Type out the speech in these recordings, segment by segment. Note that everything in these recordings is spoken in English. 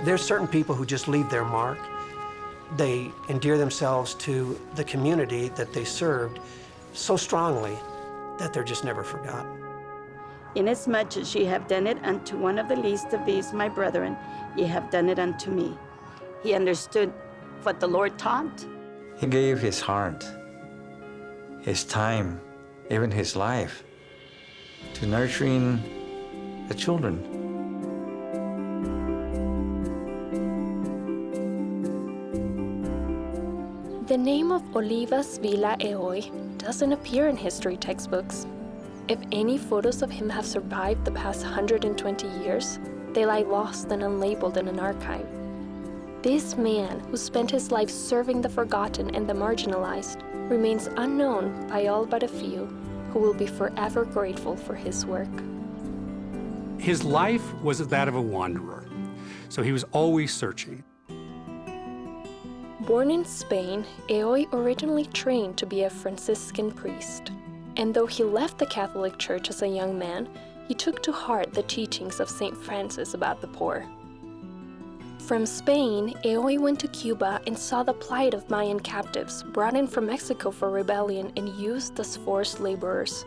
There's certain people who just leave their mark. They endear themselves to the community that they served so strongly that they're just never forgotten. Inasmuch as ye have done it unto one of the least of these, my brethren, ye have done it unto me. He understood what the Lord taught. He gave his heart, his time, even his life to nurturing the children. The name of Olivas Aoy doesn't appear in history textbooks. If any photos of him have survived the past 120 years, they lie lost and unlabeled in an archive. This man, who spent his life serving the forgotten and the marginalized, remains unknown by all but a few who will be forever grateful for his work. His life was that of a wanderer, so he was always searching. Born in Spain, Aoy originally trained to be a Franciscan priest. And though he left the Catholic Church as a young man, he took to heart the teachings of St. Francis about the poor. From Spain, Aoy went to Cuba and saw the plight of Mayan captives brought in from Mexico for rebellion and used as forced laborers.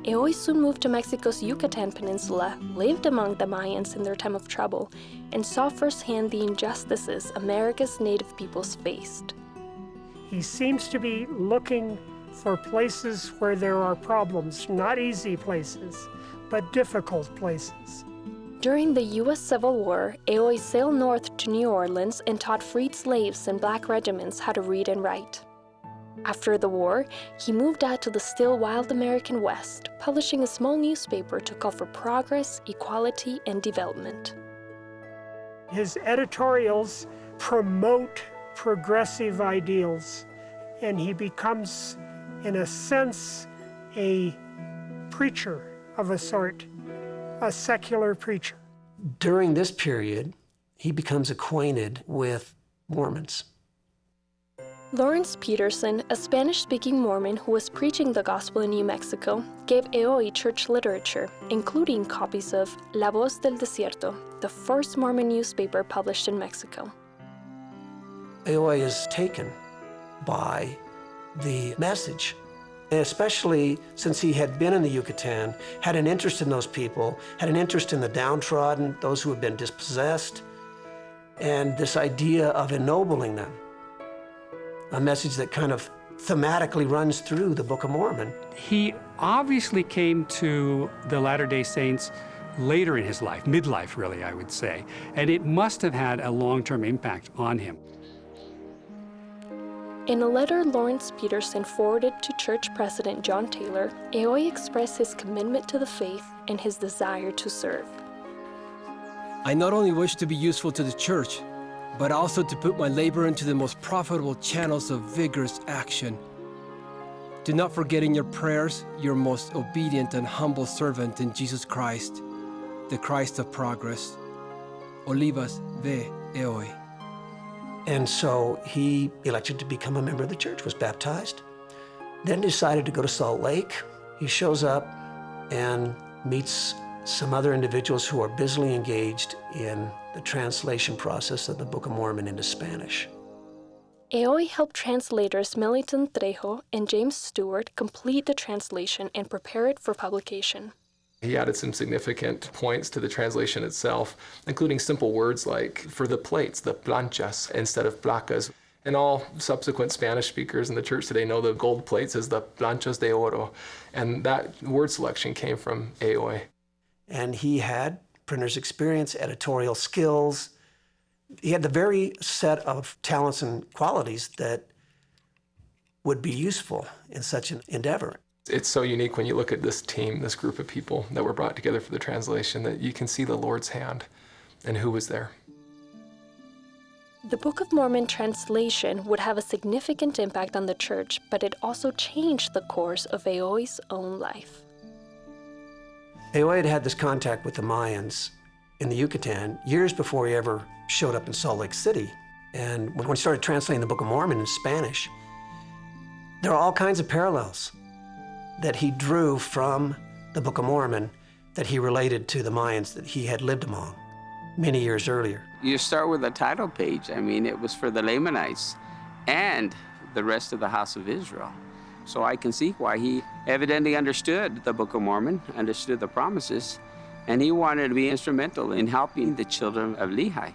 Aoy soon moved to Mexico's Yucatan Peninsula, lived among the Mayans in their time of trouble, and saw firsthand the injustices America's native peoples faced. He seems to be looking for places where there are problems, not easy places, but difficult places. During the U.S. Civil War, Aoy sailed north to New Orleans and taught freed slaves and black regiments how to read and write. After the war, he moved out to the still wild American West, publishing a small newspaper to call for progress, equality, and development. His editorials promote progressive ideals, and he becomes, in a sense, a preacher of a sort, a secular preacher. During this period, he becomes acquainted with Mormons. Lawrence Peterson, a Spanish-speaking Mormon who was preaching the gospel in New Mexico, gave Aoy church literature, including copies of La Voz del Desierto, the first Mormon newspaper published in Mexico. Aoy is taken by the message, and especially since he had been in the Yucatan, had an interest in those people, had an interest in the downtrodden, those who had been dispossessed, and this idea of ennobling them. A message that kind of thematically runs through the Book of Mormon. He obviously came to the Latter-day Saints later in his life, midlife really, I would say, and it must have had a long-term impact on him. In a letter Lawrence Peterson forwarded to church president John Taylor, Aoy expressed his commitment to the faith and his desire to serve. I not only wish to be useful to the church, but also to put my labor into the most profitable channels of vigorous action. Do not forget in your prayers your most obedient and humble servant in Jesus Christ, the Christ of progress. Olivas Aoy. And so he elected to become a member of the church, was baptized, then decided to go to Salt Lake. He shows up and meets some other individuals who are busily engaged in the translation process of the Book of Mormon into Spanish. Aoy helped translators Meliton Trejo and James Stewart complete the translation and prepare it for publication. He added some significant points to the translation itself, including simple words like for the plates, the planchas, instead of placas. And all subsequent Spanish speakers in the church today know the gold plates as the planchas de oro. And that word selection came from Aoy. And he had printer's experience, editorial skills. He had the very set of talents and qualities that would be useful in such an endeavor. It's so unique when you look at this team, this group of people that were brought together for the translation, that you can see the Lord's hand and who was there. The Book of Mormon translation would have a significant impact on the church, but it also changed the course of Aoy's own life. Aoy had had this contact with the Mayans in the Yucatan years before he ever showed up in Salt Lake City. And when he started translating the Book of Mormon in Spanish, there are all kinds of parallels that he drew from the Book of Mormon that he related to the Mayans that he had lived among many years earlier. You start with the title page. I mean, it was for the Lamanites and the rest of the house of Israel. So I can see why he evidently understood the Book of Mormon, understood the promises, and he wanted to be instrumental in helping the children of Lehi.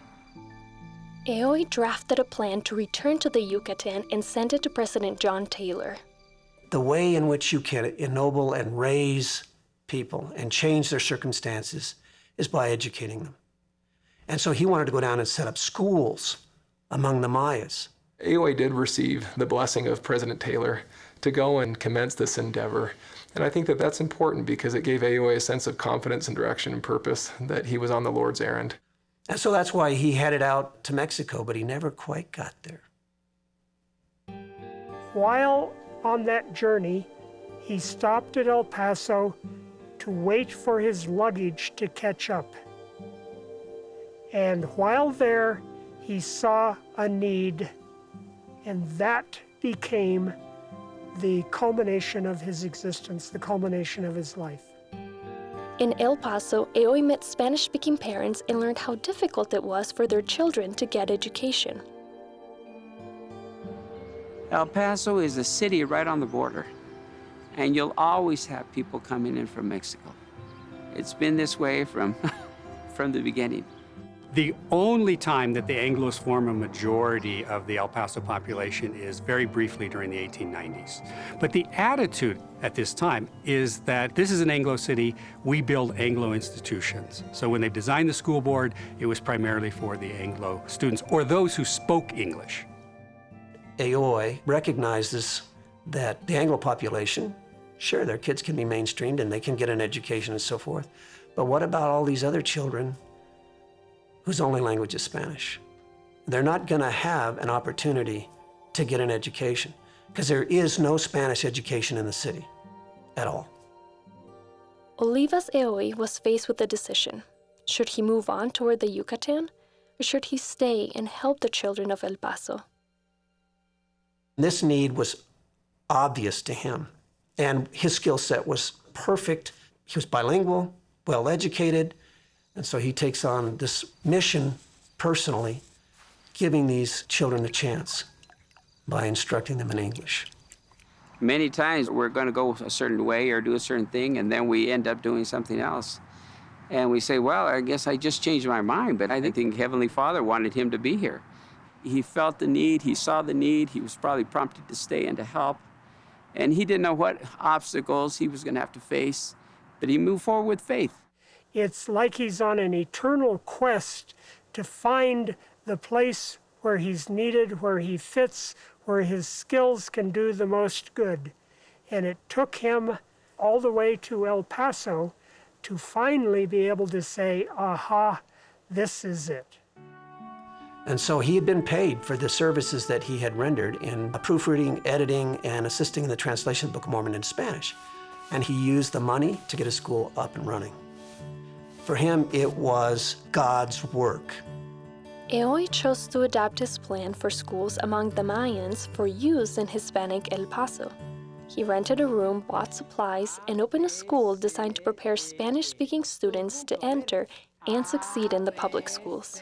Aoy drafted a plan to return to the Yucatan and sent it to President John Taylor. The way in which you can ennoble and raise people and change their circumstances is by educating them. And so he wanted to go down and set up schools among the Mayas. Aoy did receive the blessing of President Taylor to go and commence this endeavor. And I think that that's important because it gave Aoy a sense of confidence and direction and purpose that he was on the Lord's errand. And so that's why he headed out to Mexico, but he never quite got there. While on that journey, he stopped at El Paso to wait for his luggage to catch up. And while there, he saw a need, and that became the culmination of his existence, the culmination of his life. In El Paso, Aoy met Spanish-speaking parents and learned how difficult it was for their children to get education. El Paso is a city right on the border, and you'll always have people coming in from Mexico. It's been this way from the beginning. The only time that the Anglos form a majority of the El Paso population is very briefly during the 1890s. But the attitude at this time is that this is an Anglo city, we build Anglo institutions. So when they designed the school board, it was primarily for the Anglo students or those who spoke English. Aoy recognizes that the Anglo population, sure, their kids can be mainstreamed and they can get an education and so forth, but what about all these other children whose only language is Spanish? They're not going to have an opportunity to get an education because there is no Spanish education in the city at all. Olivas Aoy was faced with a decision. Should he move on toward the Yucatan, or should he stay and help the children of El Paso? This need was obvious to him, and his skill set was perfect. He was bilingual, well-educated, and so he takes on this mission personally, giving these children a chance by instructing them in English. Many times we're going to go a certain way or do a certain thing, and then we end up doing something else. And we say, well, I guess I just changed my mind, but I think Heavenly Father wanted him to be here. He felt the need, he saw the need, he was probably prompted to stay and to help. And he didn't know what obstacles he was going to have to face, but he moved forward with faith. It's like he's on an eternal quest to find the place where he's needed, where he fits, where his skills can do the most good. And it took him all the way to El Paso to finally be able to say, aha, this is it. And so he had been paid for the services that he had rendered in proofreading, editing, and assisting in the translation of the Book of Mormon into Spanish. And he used the money to get his school up and running. For him, it was God's work. Aoy chose to adapt his plan for schools among the Mayans for use in Hispanic El Paso. He rented a room, bought supplies, and opened a school designed to prepare Spanish-speaking students to enter and succeed in the public schools.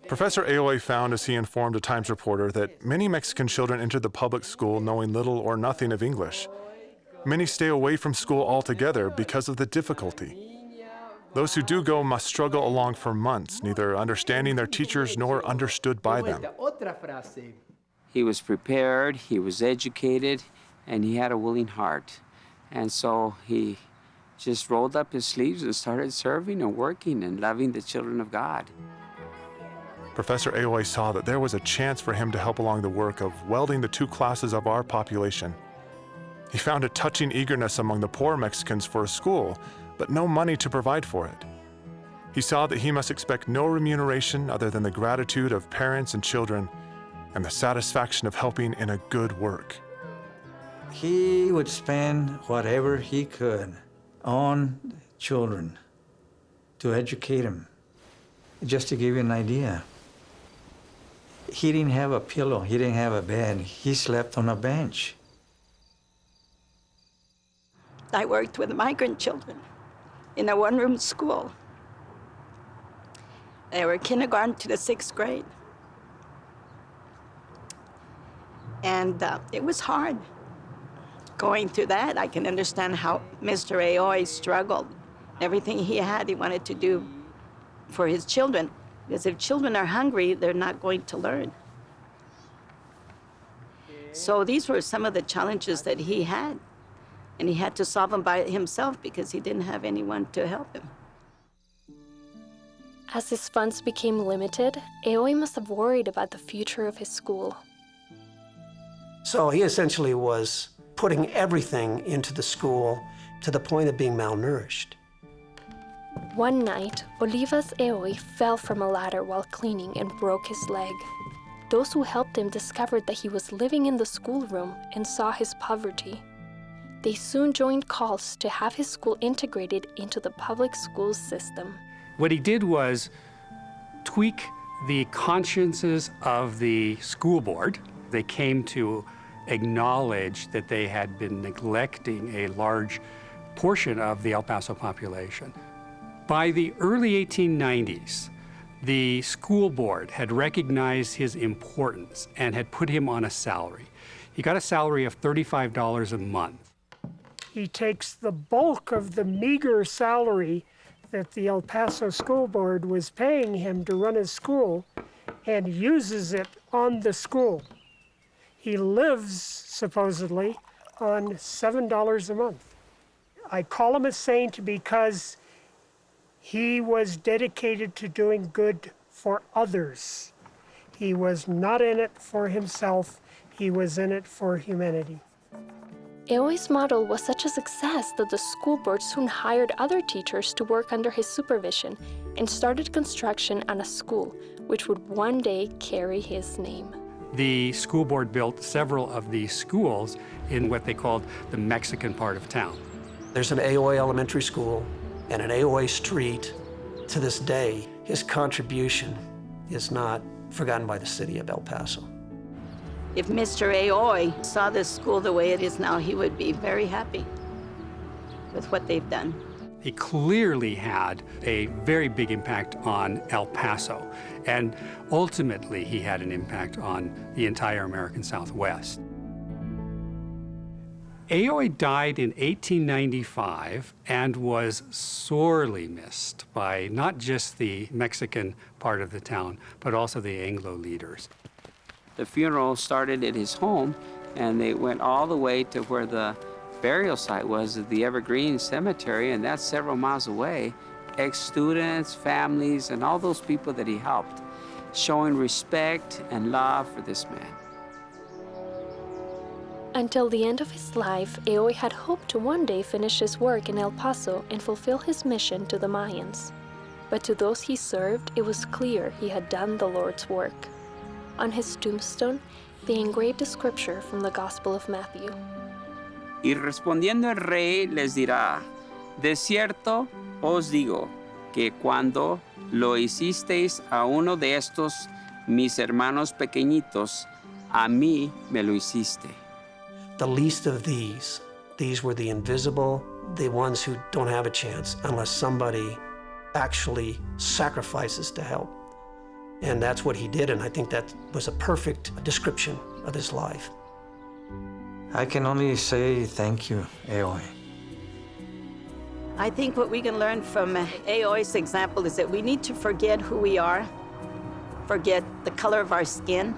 Professor Aoy found, as he informed a Times reporter, that many Mexican children enter the public school knowing little or nothing of English. Many stay away from school altogether because of the difficulty. Those who do go must struggle along for months, neither understanding their teachers nor understood by them. He was prepared, he was educated, and he had a willing heart. And so he just rolled up his sleeves and started serving and working and loving the children of God. Professor Aoy saw that there was a chance for him to help along the work of welding the two classes of our population. He found a touching eagerness among the poor Mexicans for a school, but no money to provide for it. He saw that he must expect no remuneration other than the gratitude of parents and children and the satisfaction of helping in a good work. He would spend whatever he could on children to educate them. Just to give you an idea, he didn't have a pillow, he didn't have a bed, he slept on a bench. I worked with migrant children in a one-room school. They were kindergarten to the 6th grade. And it was hard. Going through that, I can understand how Mr. Aoy struggled. Everything he had, he wanted to do for his children. Because if children are hungry, they're not going to learn. So these were some of the challenges that he had. And he had to solve them by himself because he didn't have anyone to help him. As his funds became limited, Aoy must have worried about the future of his school. So he essentially was putting everything into the school to the point of being malnourished. One night, Olivas Aoy fell from a ladder while cleaning and broke his leg. Those who helped him discovered that he was living in the schoolroom and saw his poverty. They soon joined calls to have his school integrated into the public school system. What he did was tweak the consciences of the school board. They came to acknowledge that they had been neglecting a large portion of the El Paso population. By the early 1890s, the school board had recognized his importance and had put him on a salary. He got a salary of $35 a month. He takes the bulk of the meager salary that the El Paso School Board was paying him to run his school and uses it on the school. He lives, supposedly, on $7 a month. I call him a saint because he was dedicated to doing good for others. He was not in it for himself, he was in it for humanity. Aoy's model was such a success that the school board soon hired other teachers to work under his supervision and started construction on a school, which would one day carry his name. The school board built several of these schools in what they called the Mexican part of town. There's an Aoy Elementary School and an Aoy Street. To this day, his contribution is not forgotten by the city of El Paso. If Mr. Aoy saw this school the way it is now, he would be very happy with what they've done. He clearly had a very big impact on El Paso, and ultimately he had an impact on the entire American Southwest. Aoy died in 1895 and was sorely missed by not just the Mexican part of the town, but also the Anglo leaders. The funeral started at his home, and they went all the way to where the burial site was at the Evergreen Cemetery, and that's several miles away. Ex-students, families, and all those people that he helped, showing respect and love for this man. Until the end of his life, Aoy had hoped to one day finish his work in El Paso and fulfill his mission to the Mayans. But to those he served, it was clear he had done the Lord's work. On his tombstone, they engraved a scripture from the Gospel of Matthew. Y respondiendo el rey les dirá, de cierto os digo, que cuando lo hicisteis a uno de estos mis hermanos pequeñitos, a mí me lo hiciste. The least of these were the invisible, the ones who don't have a chance unless somebody actually sacrifices to help. And that's what he did, and I think that was a perfect description of his life. I can only say thank you, Aoy. I think what we can learn from Aoy's example is that we need to forget who we are, forget the color of our skin,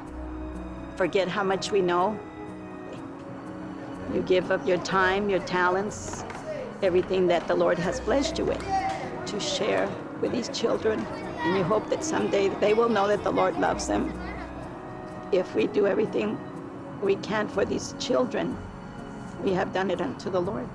forget how much we know. You give up your time, your talents, everything that the Lord has blessed you with to share with these children. And you hope that someday they will know that the Lord loves them. If we do everything we can for these children, we have done it unto the Lord.